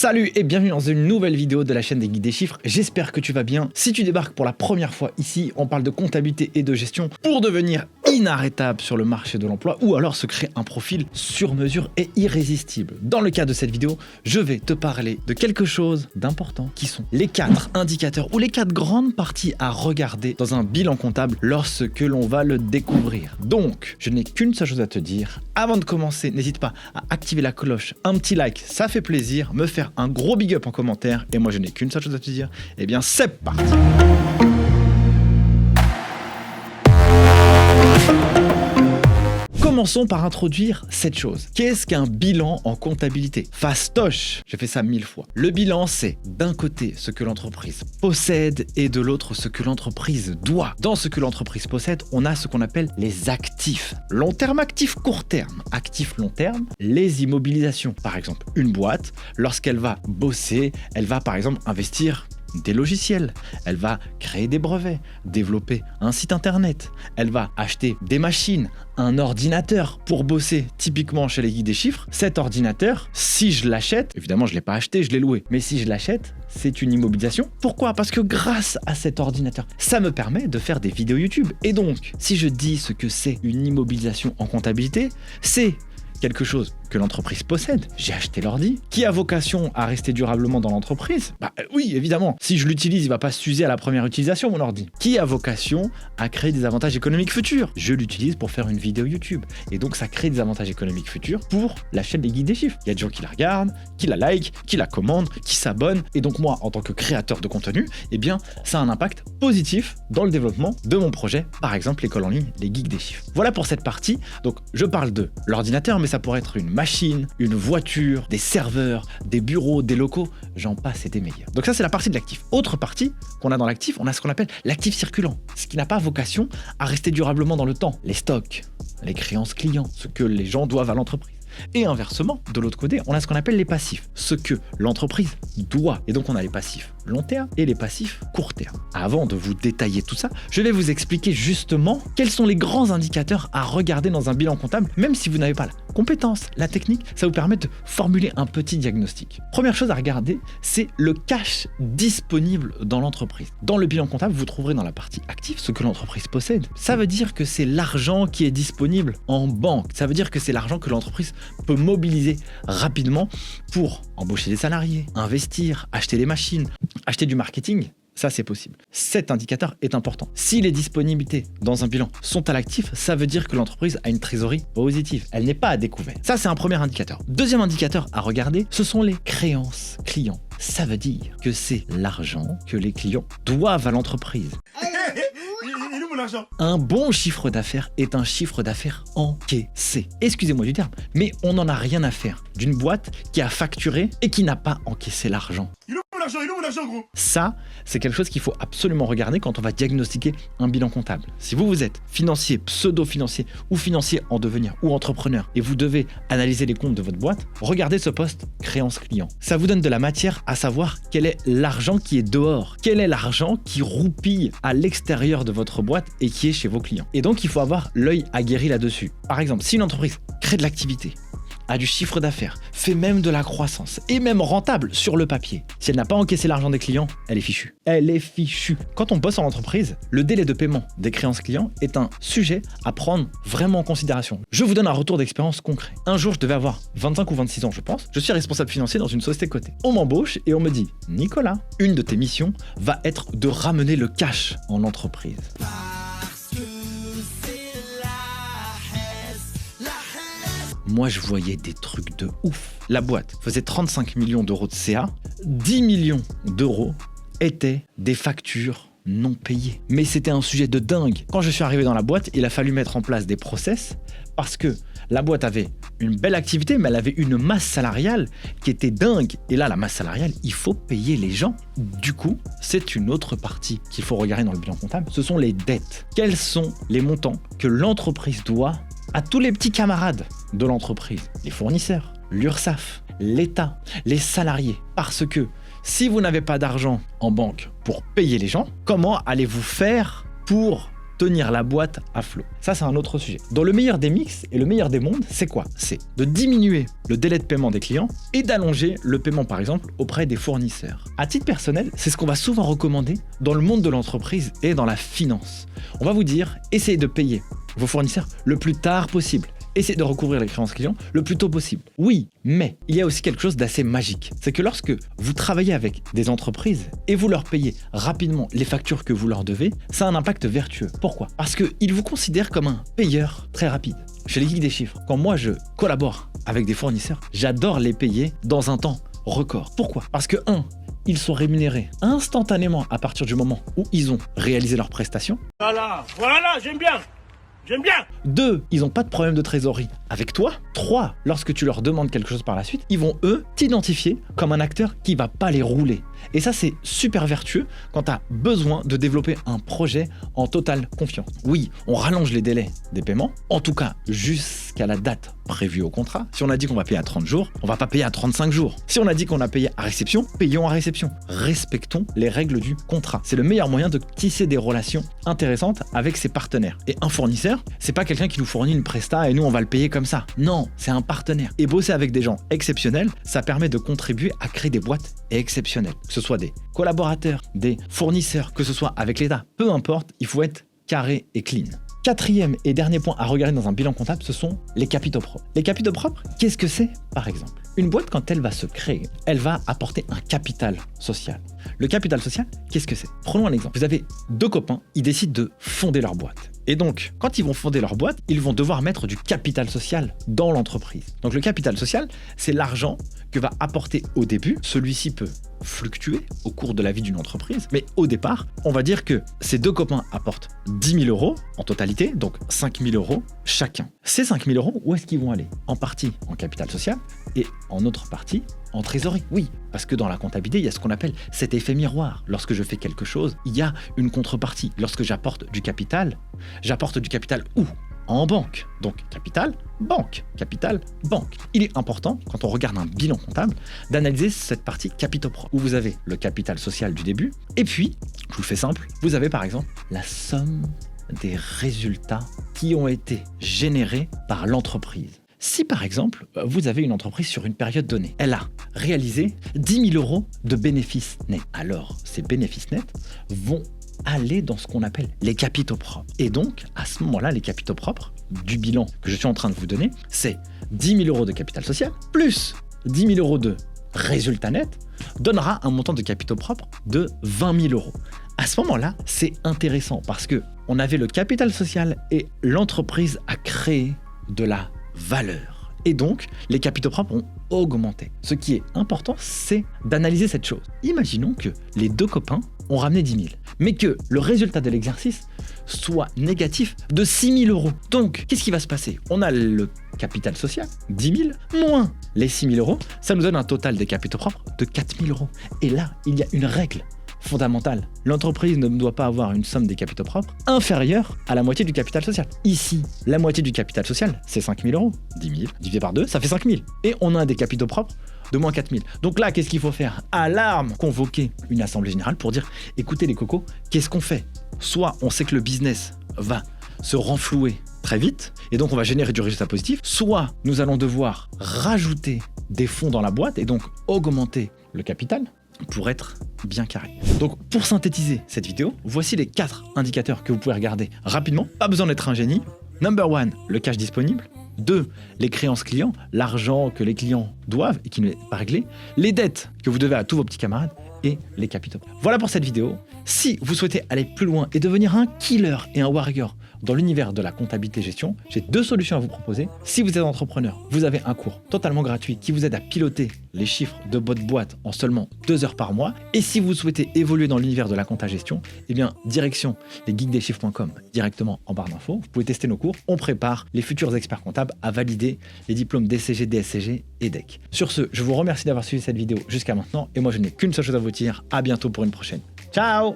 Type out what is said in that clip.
Salut et bienvenue dans une nouvelle vidéo de la chaîne des Guides des Chiffres, j'espère que tu vas bien. Si tu débarques pour la première fois ici, on parle de comptabilité et de gestion pour devenir inarrêtable sur le marché de l'emploi ou alors se créer un profil sur mesure et irrésistible. Dans le cas de cette vidéo, je vais te parler de quelque chose d'important qui sont les 4 indicateurs ou les 4 grandes parties à regarder dans un bilan comptable lorsque l'on va le découvrir. Donc, je n'ai qu'une seule chose à te dire. Avant de commencer, n'hésite pas à activer la cloche, un petit like, ça fait plaisir, me faire un gros big up en commentaire et moi je n'ai qu'une seule chose à te dire, et bien c'est parti. Commençons par introduire cette chose. Qu'est-ce qu'un bilan en comptabilité? Fastoche, j'ai fait ça 1000 fois. Le bilan, c'est d'un côté ce que l'entreprise possède et de l'autre ce que l'entreprise doit. Dans ce que l'entreprise possède, on a ce qu'on appelle les actifs. Long terme, actifs court terme. Actifs long terme, les immobilisations. Par exemple, une boîte, lorsqu'elle va bosser, elle va par exemple investir des logiciels, elle va créer des brevets, développer un site internet, elle va acheter des machines, un ordinateur pour bosser typiquement chez les guides des chiffres. Cet ordinateur, si je l'achète, évidemment je ne l'ai pas acheté, je l'ai loué, mais si je l'achète, c'est une immobilisation. Pourquoi? Parce que grâce à cet ordinateur, ça me permet de faire des vidéos YouTube. Et donc, si je dis ce que c'est une immobilisation en comptabilité, c'est quelque chose que l'entreprise possède. J'ai acheté l'ordi, qui a vocation à rester durablement dans l'entreprise. Oui, évidemment, si je l'utilise, il va pas s'user à la première utilisation, mon ordi. Qui a vocation à créer des avantages économiques futurs. Je l'utilise pour faire une vidéo YouTube. Et donc, ça crée des avantages économiques futurs pour la chaîne des guides des chiffres. Il y a des gens qui la regardent, qui la like, qui la commandent, qui s'abonnent. Et donc, moi, en tant que créateur de contenu, eh bien, ça a un impact positif dans le développement de mon projet. Par exemple, l'école en ligne, les guides des chiffres. Voilà pour cette partie. Donc, je parle de l'ordinateur, mais ça pourrait être une machine, une voiture, des serveurs, des bureaux, des locaux, j'en passe et des meilleurs. Donc ça, c'est la partie de l'actif. Autre partie qu'on a dans l'actif, on a ce qu'on appelle l'actif circulant, ce qui n'a pas vocation à rester durablement dans le temps. Les stocks, les créances clients, ce que les gens doivent à l'entreprise. Et inversement, de l'autre côté, on a ce qu'on appelle les passifs, ce que l'entreprise doit. Et donc on a les passifs long terme et les passifs court terme. Avant de vous détailler tout ça, je vais vous expliquer justement quels sont les grands indicateurs à regarder dans un bilan comptable, même si vous n'avez pas la compétence, la technique, ça vous permet de formuler un petit diagnostic. Première chose à regarder, c'est le cash disponible dans l'entreprise. Dans le bilan comptable, vous trouverez dans la partie active ce que l'entreprise possède. Ça veut dire que c'est l'argent qui est disponible en banque. Ça veut dire que c'est l'argent que l'entreprise peut mobiliser rapidement pour embaucher des salariés, investir, acheter des machines, acheter du marketing. Ça, c'est possible. Cet indicateur est important. Si les disponibilités dans un bilan sont à l'actif, ça veut dire que l'entreprise a une trésorerie positive. Elle n'est pas à découvert. Ça, c'est un premier indicateur. Deuxième indicateur à regarder, ce sont les créances clients. Ça veut dire que c'est l'argent que les clients doivent à l'entreprise. Un bon chiffre d'affaires est un chiffre d'affaires encaissé. Excusez-moi du terme, mais on n'en a rien à faire d'une boîte qui a facturé et qui n'a pas encaissé l'argent. Il est où mon argent, gros? Ça, c'est quelque chose qu'il faut absolument regarder quand on va diagnostiquer un bilan comptable. Si vous êtes financier, pseudo-financier ou financier en devenir ou entrepreneur et vous devez analyser les comptes de votre boîte, regardez ce poste créance client. Ça vous donne de la matière à savoir quel est l'argent qui est dehors, quel est l'argent qui roupille à l'extérieur de votre boîte et qui est chez vos clients. Et donc, il faut avoir l'œil aguerri là-dessus. Par exemple, si une entreprise crée de l'activité, a du chiffre d'affaires, fait même de la croissance, et même rentable sur le papier. Si elle n'a pas encaissé l'argent des clients, elle est fichue. Elle est fichue. Quand on bosse en entreprise, le délai de paiement des créances clients est un sujet à prendre vraiment en considération. Je vous donne un retour d'expérience concret. Un jour, je devais avoir 25 ou 26 ans, je pense. Je suis responsable financier dans une société cotée. On m'embauche et on me dit « Nicolas, une de tes missions va être de ramener le cash en entreprise. » Moi, je voyais des trucs de ouf. La boîte faisait 35 millions d'euros de CA. 10 millions d'euros étaient des factures non payées. Mais c'était un sujet de dingue. Quand je suis arrivé dans la boîte, il a fallu mettre en place des process parce que la boîte avait une belle activité, mais elle avait une masse salariale qui était dingue. Et là, la masse salariale, il faut payer les gens. Du coup, c'est une autre partie qu'il faut regarder dans le bilan comptable. Ce sont les dettes. Quels sont les montants que l'entreprise doit à tous les petits camarades de l'entreprise, les fournisseurs, l'URSSAF, l'État, les salariés. Parce que si vous n'avez pas d'argent en banque pour payer les gens, comment allez-vous faire pour tenir la boîte à flot. Ça, c'est un autre sujet. Dans le meilleur des mix et le meilleur des mondes, c'est quoi? C'est de diminuer le délai de paiement des clients et d'allonger le paiement, par exemple, auprès des fournisseurs. À titre personnel, c'est ce qu'on va souvent recommander dans le monde de l'entreprise et dans la finance. On va vous dire, essayez de payer vos fournisseurs le plus tard possible. Essayez de recouvrir les créances clients le plus tôt possible. Oui, mais il y a aussi quelque chose d'assez magique. C'est que lorsque vous travaillez avec des entreprises et vous leur payez rapidement les factures que vous leur devez, ça a un impact vertueux. Pourquoi? Parce qu'ils vous considèrent comme un payeur très rapide. Chez les geeks des chiffres, quand moi je collabore avec des fournisseurs, j'adore les payer dans un temps record. Pourquoi? Parce que ils sont rémunérés instantanément à partir du moment où ils ont réalisé leurs prestations. Voilà, j'aime bien. 2, ils n'ont pas de problème de trésorerie avec toi. 3, lorsque tu leur demandes quelque chose par la suite, ils vont, eux, t'identifier comme un acteur qui va pas les rouler. Et ça, c'est super vertueux quand tu as besoin de développer un projet en totale confiance. Oui, on rallonge les délais des paiements, en tout cas jusqu'à la date prévue au contrat. Si on a dit qu'on va payer à 30 jours, on va pas payer à 35 jours. Si on a dit qu'on a payé à réception, payons à réception. Respectons les règles du contrat. C'est le meilleur moyen de tisser des relations intéressantes avec ses partenaires. Et un fournisseur, c'est pas quelqu'un qui nous fournit une presta et nous on va le payer comme ça. Non, c'est un partenaire. Et bosser avec des gens exceptionnels, ça permet de contribuer à créer des boîtes exceptionnelles. Que ce soit des collaborateurs, des fournisseurs, que ce soit avec l'État, peu importe, il faut être carré et clean. 4e et dernier point à regarder dans un bilan comptable, ce sont les capitaux propres. Les capitaux propres, qu'est-ce que c'est par exemple? Une boîte, quand elle va se créer, elle va apporter un capital social. Le capital social, qu'est-ce que c'est? Prenons un exemple. Vous avez 2 copains, ils décident de fonder leur boîte. Et donc, quand ils vont fonder leur boîte, ils vont devoir mettre du capital social dans l'entreprise. Donc le capital social, c'est l'argent que va apporter au début. Celui-ci peut fluctuer au cours de la vie d'une entreprise. Mais au départ, on va dire que ces 2 copains apportent 10 000 euros en totalité, donc 5 000 euros chacun. Ces 5 000 euros, où est-ce qu'ils vont aller? En partie en capital social et en autre partie en trésorerie. Oui, parce que dans la comptabilité, il y a ce qu'on appelle cet effet miroir. Lorsque je fais quelque chose, il y a une contrepartie. Lorsque j'apporte du capital où? En banque. Donc capital, banque. Il est important, quand on regarde un bilan comptable, d'analyser cette partie capitaux propres, où vous avez le capital social du début, et puis, je vous le fais simple, vous avez par exemple la somme des résultats qui ont été générés par l'entreprise. Si par exemple, vous avez une entreprise sur une période donnée, elle a réalisé 10 000 euros de bénéfices nets, alors ces bénéfices nets vont aller dans ce qu'on appelle les capitaux propres. Et donc, à ce moment-là, les capitaux propres du bilan que je suis en train de vous donner, c'est 10 000 euros de capital social plus 10 000 euros de résultat net donnera un montant de capitaux propres de 20 000 euros. À ce moment-là, c'est intéressant parce que on avait le capital social et l'entreprise a créé de la valeur. Et donc, les capitaux propres ont augmenté. Ce qui est important, c'est d'analyser cette chose. Imaginons que les 2 copains ont ramené 10 000, mais que le résultat de l'exercice soit négatif de 6 000 euros. Donc, qu'est-ce qui va se passer? On a le capital social, 10 000, moins les 6 000 euros, ça nous donne un total des capitaux propres de 4 000 euros. Et là, il y a une règle fondamentale. L'entreprise ne doit pas avoir une somme des capitaux propres inférieure à la moitié du capital social. Ici, la moitié du capital social, c'est 5 000 euros. 10 000 divisé par 2, ça fait 5 000. Et on a des capitaux propres de moins 4 000. Donc là, qu'est-ce qu'il faut faire? Alarme! Convoquer une assemblée générale pour dire, écoutez les cocos, qu'est-ce qu'on fait? Soit on sait que le business va se renflouer très vite, et donc on va générer du résultat positif, soit nous allons devoir rajouter des fonds dans la boîte, et donc augmenter le capital, pour être bien carré. Donc pour synthétiser cette vidéo, voici les 4 indicateurs que vous pouvez regarder rapidement. Pas besoin d'être un génie. Number 1, le cash disponible. 2, les créances clients, l'argent que les clients doivent et qui n'est pas réglé. Les dettes que vous devez à tous vos petits camarades et les capitaux. Voilà pour cette vidéo. Si vous souhaitez aller plus loin et devenir un killer et un warrior dans l'univers de la comptabilité gestion, j'ai 2 solutions à vous proposer. Si vous êtes entrepreneur, vous avez un cours totalement gratuit qui vous aide à piloter les chiffres de votre boîte en seulement 2 heures par mois. Et si vous souhaitez évoluer dans l'univers de la compta gestion, eh bien, direction lesgeekdeschiffres.com, directement en barre d'infos. Vous pouvez tester nos cours. On prépare les futurs experts comptables à valider les diplômes DCG, DSCG et DEC. Sur ce, je vous remercie d'avoir suivi cette vidéo jusqu'à maintenant. Et moi, je n'ai qu'une seule chose à vous dire. À bientôt pour une prochaine. Ciao!